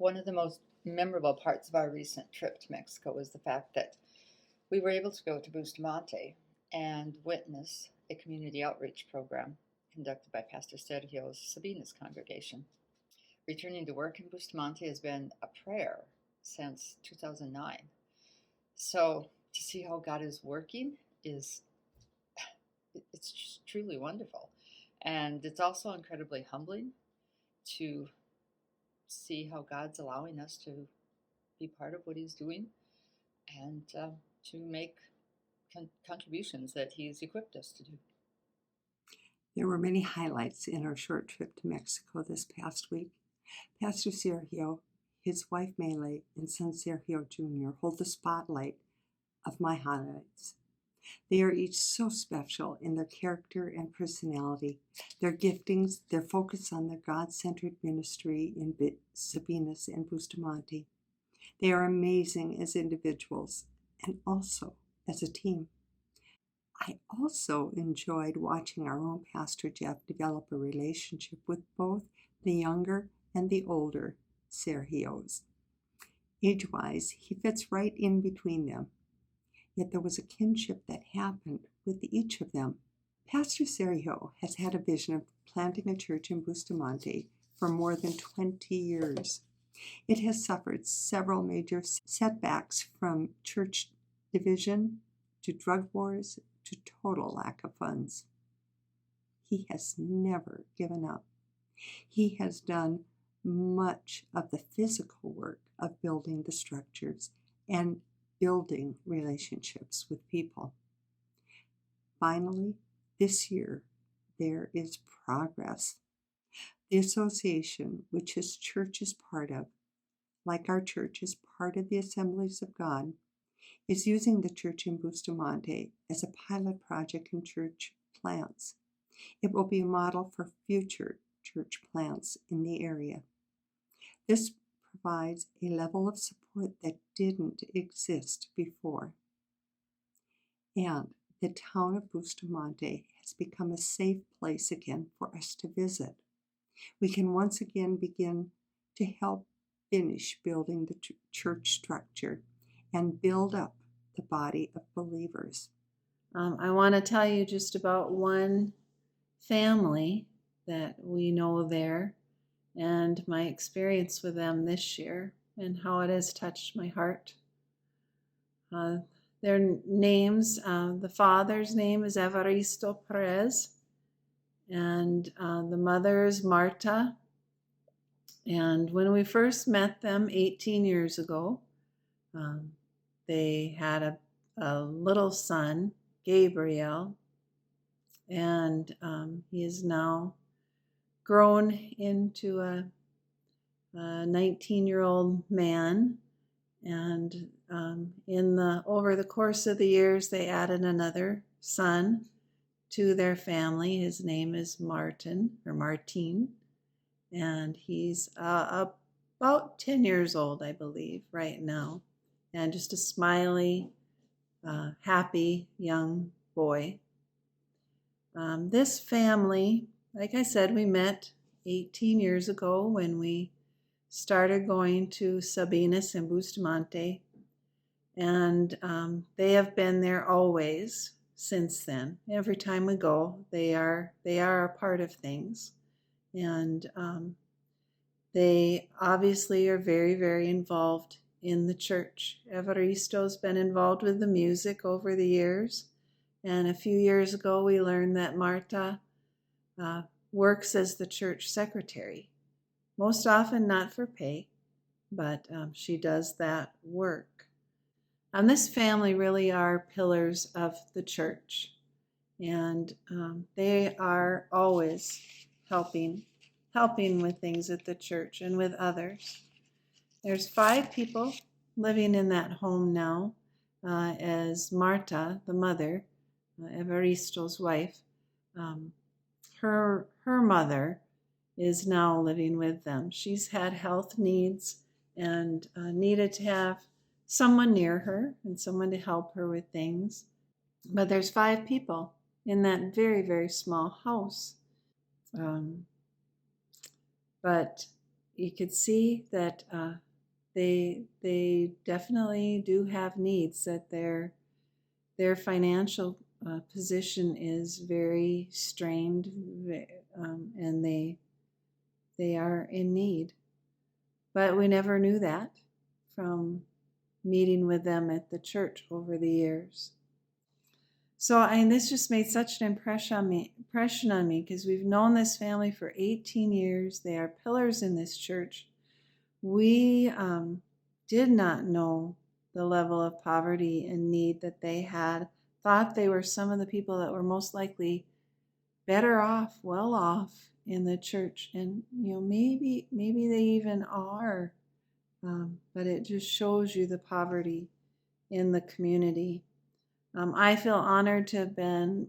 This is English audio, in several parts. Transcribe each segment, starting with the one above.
one of the most memorable parts of our recent trip to Mexico was the fact that we were able to go to Bustamante and witness a community outreach program conducted by Pastor Sergio's Sabinas congregation. Returning to work in Bustamante has been a prayer since 2009. So to see how God is working is it's just truly wonderful. And it's also incredibly humbling to see how God's allowing us to be part of what He's doing and to make contributions that He's equipped us to do. There were many highlights in our short trip to Mexico this past week. Pastor Sergio, his wife Mele, and son Sergio Jr. hold the spotlight of my highlights. They are each so special in their character and personality, their giftings, their focus on their God-centered ministry in Sabinas and Bustamante. They are amazing as individuals and also as a team. I also enjoyed watching our own Pastor Jeff develop a relationship with both the younger and the older Sergios. Age-wise, he fits right in between them. Yet there was a kinship that happened with each of them. Pastor Sergio has had a vision of planting a church in Bustamante for more than 20 years. It has suffered several major setbacks, from church division to drug wars to total lack of funds. He has never given up. He has done much of the physical work of building the structures and building relationships with people. Finally, this year, there is progress. The association, which his church is part of, like our church is part of the Assemblies of God, is using the church in Bustamante as a pilot project in church plants. It will be a model for future church plants in the area. This provides a level of support that didn't exist before. And the town of Bustamante has become a safe place again for us to visit. We can once again begin to help finish building the church structure and build up the body of believers. I want to tell you just about one family that we know there and my experience with them this year and how it has touched my heart. Their names, the father's name is Evaristo Perez, and the mother is Marta. And when we first met them 18 years ago, they had a little son, Gabriel, and he is now grown into a 19-year-old man. And over the course of the years, they added another son to their family. His name is Martin, and he's about 10 years old, I believe, right now, and just a smiley, happy young boy. This family, like I said, we met 18 years ago when we started going to Sabinas and Bustamante, and they have been there always since then. Every time we go, they are a part of things, and they obviously are very, very involved in the church. Evaristo's been involved with the music over the years, and a few years ago we learned that Marta works as the church secretary. Most often not for pay, but she does that work. This family really are pillars of the church, and they are always helping with things at the church and with others. There's 5 people living in that home now, as Marta, the mother, Evaristo's wife, her mother is now living with them. She's had health needs and needed to have someone near her and someone to help her with things. But there's 5 people in that very, very small house. But you could see that they definitely do have needs, that their financial position is very strained, and they are in need. But we never knew that from meeting with them at the church over the years. So, this just made such an impression on me because we've known this family for 18 years. They are pillars in this church. We did not know the level of poverty and need that they had. Thought they were some of the people that were most likely better off, well off in the church, and maybe they even are. But it just shows you the poverty in the community. I feel honored to have been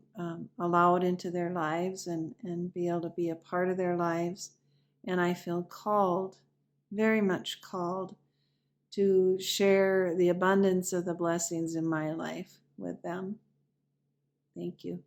allowed into their lives and be able to be a part of their lives. And I feel called, very much called, to share the abundance of the blessings in my life with them. Thank you.